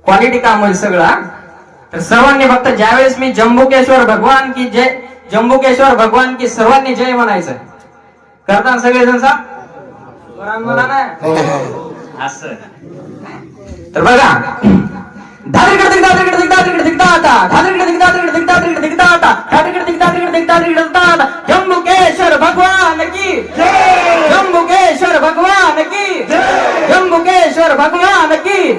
Quality काम होईल सगळं. तर सर्वांनी फक्त ज्यावेळेस मी जम्बुकेश्वर भगवान की जय, जम्बुकेश्वर भगवान की सर्वांनी जय म्हणायचं. करताना सगळेजण सा म्हणा ना असं. तर बघा जम्बुकेश्वर भगवान की, जम्बुकेश्वर भगवान की, जम्बुकेश्वर भगवान की.